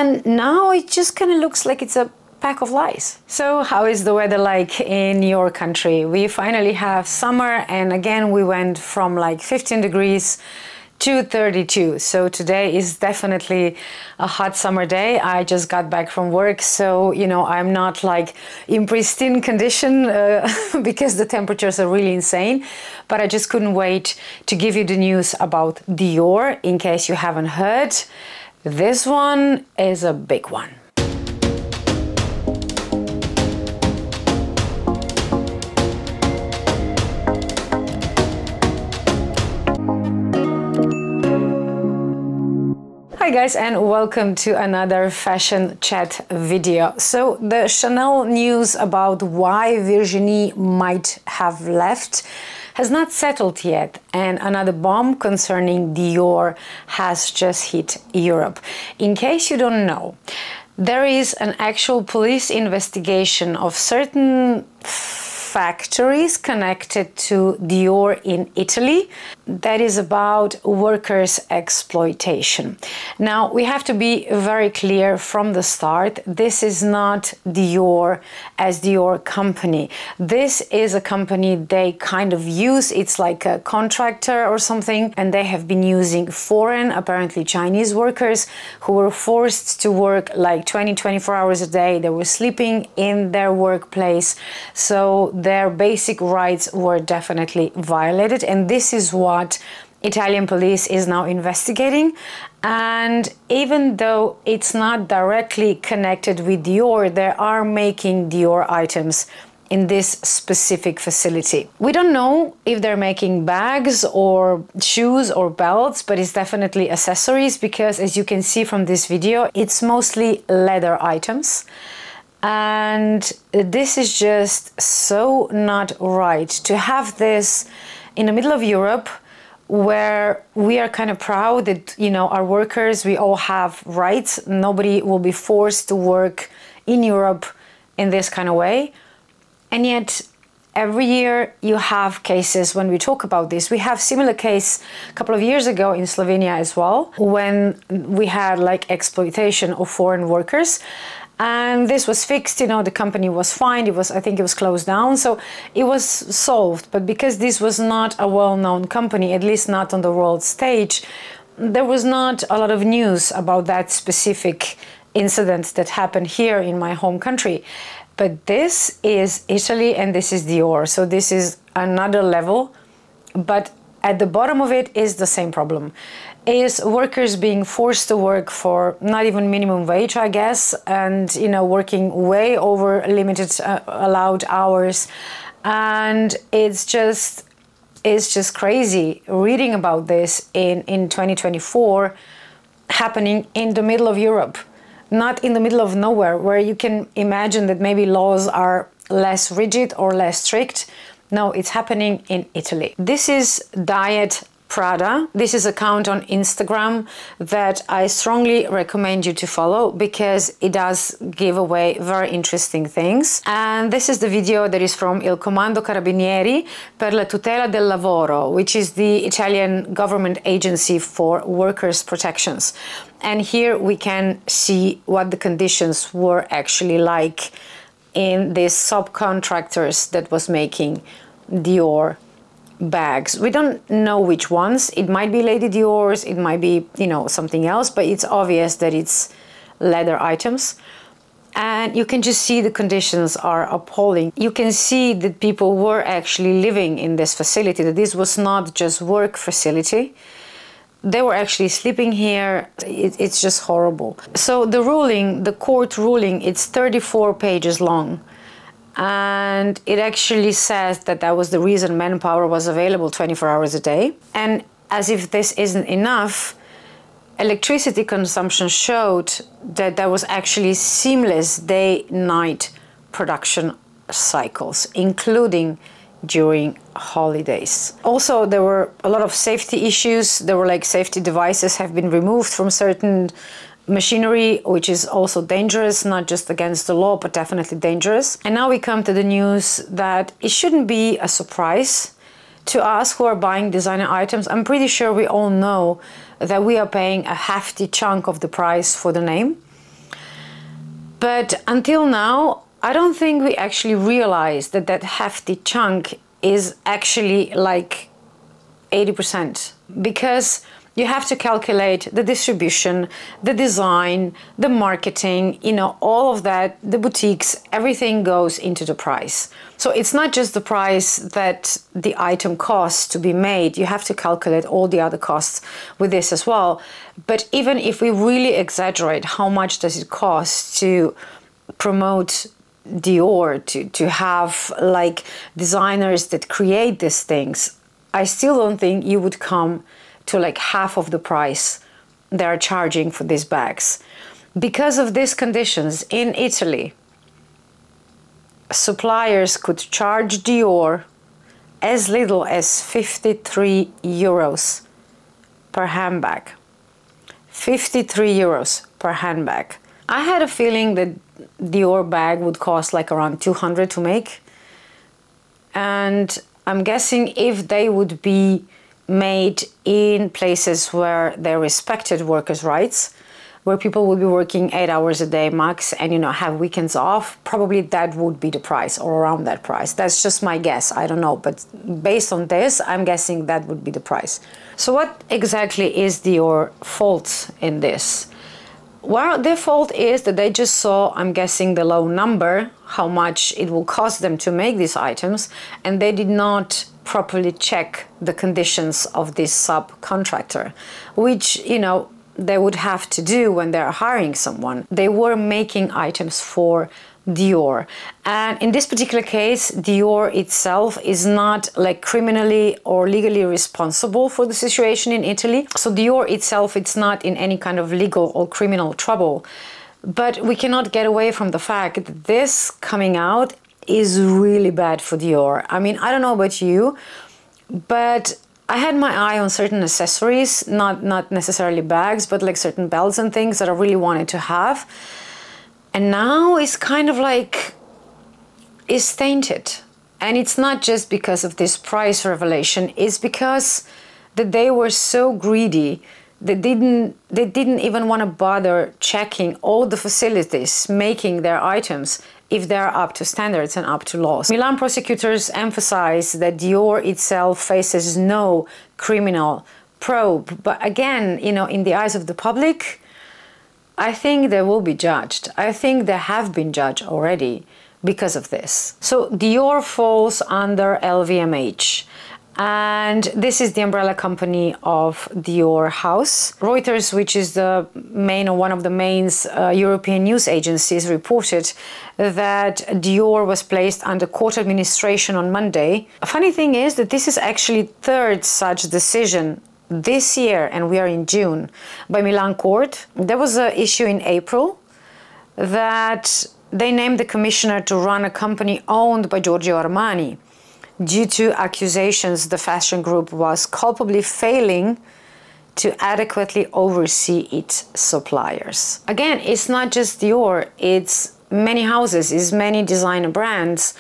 And now it just kind of looks like it's a pack of lies. So how is the weather like in your country? We finally have summer, and again we went from like 15 degrees to 32. So today is definitely a hot summer day. I just got back from work, so you know, I'm not like in pristine condition because the temperatures are really insane, but I just couldn't wait to give you the news about Dior in case you haven't heard. This one is a big one. Hi guys, and welcome to another fashion chat video. So the Chanel news about why Virginie might have left has not settled yet, and another bomb concerning Dior has just hit Europe. In case you don't know, there is an actual police investigation of certain factories connected to Dior in Italy that is about workers' exploitation. Now, we have to be very clear from the start, this is not Dior as Dior company. This is a company they kind of use, it's like a contractor or something, and they have been using foreign, apparently Chinese workers who were forced to work like 24 hours a day. They were sleeping in their workplace, so their basic rights were definitely violated, and this is what Italian police is now investigating. And even though it's not directly connected with Dior, they are making Dior items in this specific facility. We don't know if they're making bags or shoes or belts, but it's definitely accessories, because as you can see from this video, it's mostly leather items. And this is just so not right to have this in the middle of Europe, where we are kind of proud that, you know, our workers, we all have rights. Nobody will be forced to work in Europe in this kind of way. And yet every year you have cases when we talk about this. We have similar case a couple of years ago in Slovenia as well, when we had like exploitation of foreign workers. And this was fixed, you know, the company was fined, I think it was closed down, so it was solved. But because this was not a well-known company, at least not on the world stage, there was not a lot of news about that specific incident that happened here in my home country. But this is Italy and this is Dior, so this is another level. But at the bottom of it is the same problem. Is workers being forced to work for not even minimum wage, I guess, and, you know, working way over limited allowed hours. And it's just crazy reading about this in 2024 happening in the middle of Europe, not in the middle of nowhere, where you can imagine that maybe laws are less rigid or less strict. No, it's happening in Italy. This is Diet Prada. This is an account on Instagram that I strongly recommend you to follow, because it does give away very interesting things. And this is the video that is from Il Comando Carabinieri per la Tutela del Lavoro, which is the Italian government agency for workers' protections. And here we can see what the conditions were actually like in these subcontractors that was making Dior bags. We don't know which ones. It might be Lady Dior's, it might be, you know, something else, but it's obvious that it's leather items. And you can just see the conditions are appalling. You can see that people were actually living in this facility, that this was not just work facility. They were actually sleeping here. It's just horrible. So the ruling, the court ruling, it's 34 pages long. And it actually says that that was the reason manpower was available 24 hours a day. And as if this isn't enough, electricity consumption showed that there was actually seamless day-night production cycles, including during holidays. Also, there were a lot of safety issues. There were like safety devices have been removed from certain machinery, which is also dangerous, not just against the law, but definitely dangerous. And now we come to the news that it shouldn't be a surprise to us who are buying designer items. I'm pretty sure we all know that we are paying a hefty chunk of the price for the name. But until now, I don't think we actually realize that that hefty chunk is actually like 80%, because you have to calculate the distribution, the design, the marketing, you know, all of that, the boutiques, everything goes into the price. So it's not just the price that the item costs to be made, you have to calculate all the other costs with this as well. But even if we really exaggerate how much does it cost to promote Dior, to have like designers that create these things, I still don't think you would come to like half of the price they're charging for these bags. Because of these conditions in Italy, suppliers could charge Dior as little as 53 euros per handbag. 53 euros per handbag. I had a feeling that Dior bag would cost like around 200 to make. And I'm guessing if they would be made in places where they respected workers' rights, where people would be working 8 hours a day max and, you know, have weekends off, probably that would be the price, or around that price. That's just my guess, I don't know, but based on this, I'm guessing that would be the price. So what exactly is Dior fault in this? Well, their fault is that they just saw, I'm guessing, the low number, how much it will cost them to make these items, and they did not properly check the conditions of this subcontractor, which, you know, they would have to do when they're hiring someone. They were making items for Dior, and in this particular case, Dior itself is not like criminally or legally responsible for the situation in Italy. So Dior itself, it's not in any kind of legal or criminal trouble, but we cannot get away from the fact that this coming out is really bad for Dior. I mean, I don't know about you, but I had my eye on certain accessories, not necessarily bags, but like certain belts and things that I really wanted to have. And now it's kind of like, it's tainted. And it's not just because of this price revelation, it's because that they were so greedy, they didn't even want to bother checking all the facilities making their items if they're up to standards and up to laws. Milan prosecutors emphasize that Dior itself faces no criminal probe. But again, you know, in the eyes of the public, I think they will be judged. I think they have been judged already because of this. So Dior falls under LVMH. And this is the umbrella company of Dior House. Reuters, which is the main or one of the main European news agencies, reported that Dior was placed under court administration on Monday. A funny thing is that this is actually third such decision this year, and we are in June, by Milan court. There was an issue in April that they named the commissioner to run a company owned by Giorgio Armani, due to accusations the fashion group was culpably failing to adequately oversee its suppliers. Again, it's not just Dior, it's many houses, it's many designer brands,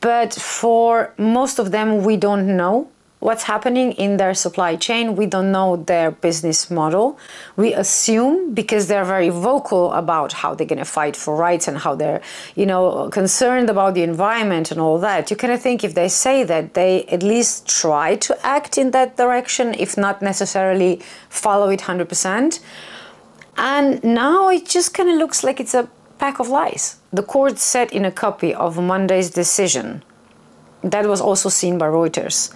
but for most of them we don't know what's happening in their supply chain. We don't know their business model. We assume, because they're very vocal about how they're going to fight for rights and how they're, you know, concerned about the environment and all that. You kind of think if they say that, they at least try to act in that direction, if not necessarily follow it 100%. And now it just kind of looks like it's a pack of lies. The court said in a copy of Monday's decision, that was also seen by Reuters,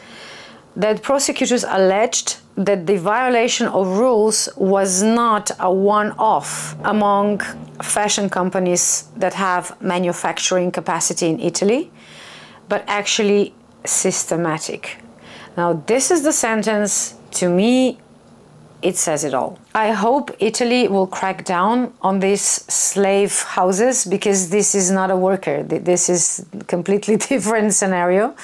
that prosecutors alleged that the violation of rules was not a one-off among fashion companies that have manufacturing capacity in Italy, but actually systematic. Now, this is the sentence. To me, it says it all. I hope Italy will crack down on these slave houses, because this is not a worker. This is a completely different scenario.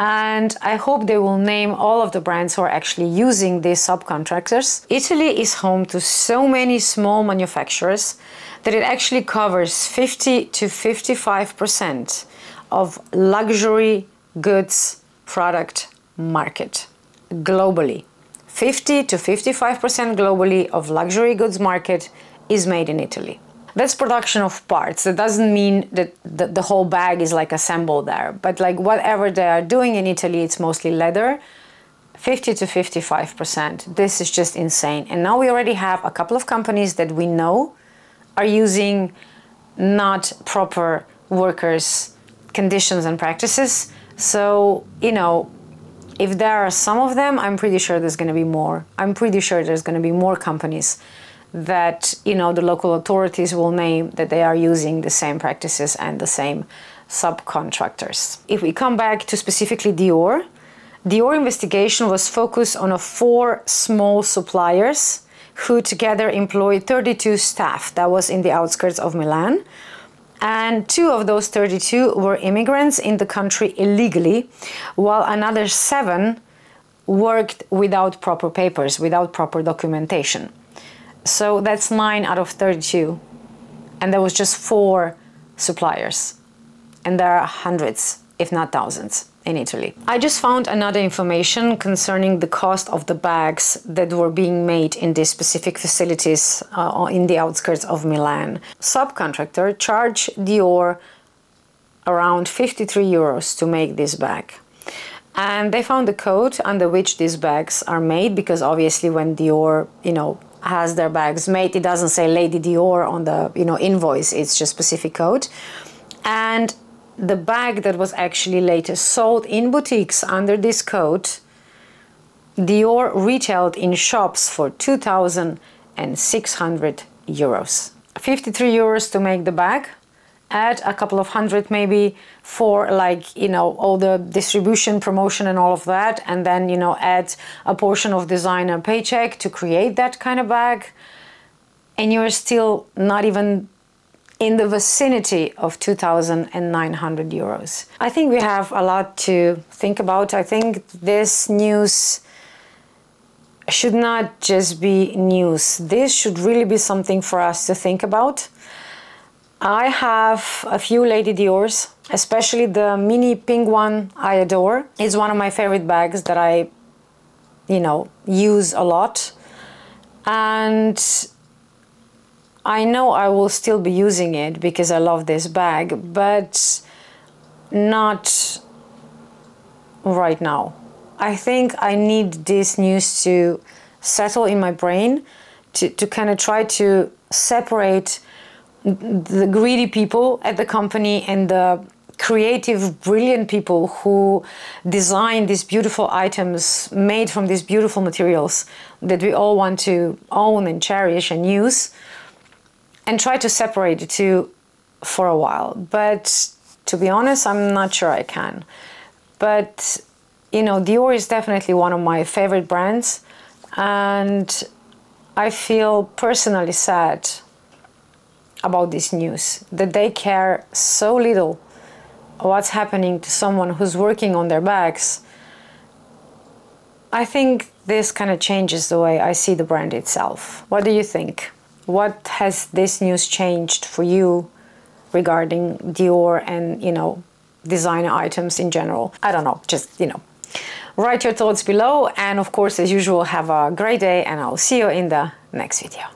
And I hope they will name all of the brands who are actually using these subcontractors. Italy is home to so many small manufacturers that it actually covers 50 to 55% of luxury goods product market globally. 50 to 55% globally of luxury goods market is made in Italy. That's production of parts. That doesn't mean that the whole bag is like assembled there, but like whatever they are doing in Italy, it's mostly leather, 50 to 55%. This is just insane. And now we already have a couple of companies that we know are using not proper workers' conditions and practices. So, you know, if there are some of them, I'm pretty sure there's going to be more. I'm pretty sure there's going to be more companies that, you know, the local authorities will name that they are using the same practices and the same subcontractors. If we come back to specifically Dior, Dior investigation was focused on 4 small suppliers who together employed 32 staff. That was in the outskirts of Milan. And 2 of those 32 were immigrants in the country illegally, while another 7 worked without proper papers, without proper documentation. So that's 9 out of 32. And there was just 4 suppliers. And there are hundreds, if not thousands, in Italy. I just found another information concerning the cost of the bags that were being made in these specific facilities in the outskirts of Milan. Subcontractor charged Dior around 53 euros to make this bag. And they found the code under which these bags are made, because obviously when Dior, you know, has their bags made, it doesn't say Lady Dior on the, you know, invoice, it's just specific code. And the bag that was actually later sold in boutiques under this code, Dior retailed in shops for 2,600 euros. 53 euros to make the bag, add a couple of hundred maybe for, like, you know, all the distribution, promotion and all of that, and then, you know, add a portion of designer paycheck to create that kind of bag, and you're still not even in the vicinity of 2,900 euros. I think we have a lot to think about. I think this news should not just be news. This should really be something for us to think about. I have a few Lady Diors, especially the mini pink one I adore. It's one of my favorite bags that I, you know, use a lot. And I know I will still be using it because I love this bag, but not right now. I think I need this news to settle in my brain, to kind of try to separate the greedy people at the company and the creative, brilliant people who design these beautiful items made from these beautiful materials that we all want to own and cherish and use, and try to separate the two for a while. But to be honest, I'm not sure I can. But, you know, Dior is definitely one of my favorite brands, and I feel personally sad about this news, that they care so little what's happening to someone who's working on their bags. I think this kind of changes the way I see the brand itself. What do you think? What has this news changed for you regarding Dior and, you know, designer items in general? I don't know, just, you know, write your thoughts below. And of course, as usual, have a great day, and I'll see you in the next video.